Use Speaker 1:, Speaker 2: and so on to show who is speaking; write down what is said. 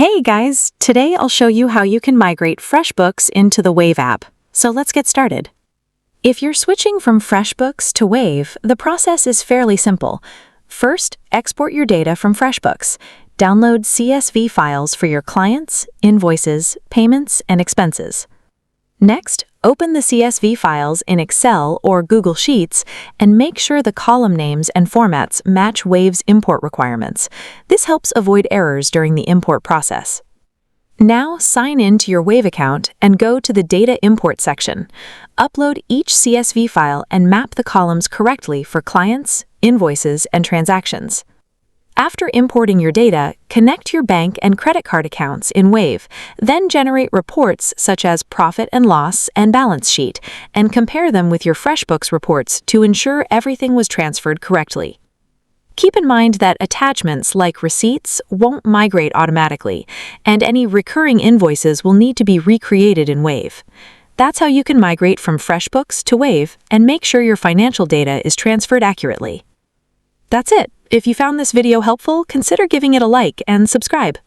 Speaker 1: Hey guys, today I'll show you how you can migrate FreshBooks into the Wave app. So let's get started. If you're switching from FreshBooks to Wave, the process is fairly simple. First, export your data from FreshBooks. Download CSV files for your clients, invoices, payments, and expenses. Next, open the CSV files in Excel or Google Sheets and make sure the column names and formats match Wave's import requirements. This helps avoid errors during the import process. Now sign in to your Wave account and go to the Data Import section. Upload each CSV file and map the columns correctly for clients, invoices, and transactions. After importing your data, connect your bank and credit card accounts in Wave, then generate reports such as profit and loss and balance sheet, and compare them with your FreshBooks reports to ensure everything was transferred correctly. Keep in mind that attachments like receipts won't migrate automatically, and any recurring invoices will need to be recreated in Wave. That's how you can migrate from FreshBooks to Wave and make sure your financial data is transferred accurately. That's it. If you found this video helpful, consider giving it a like and subscribe.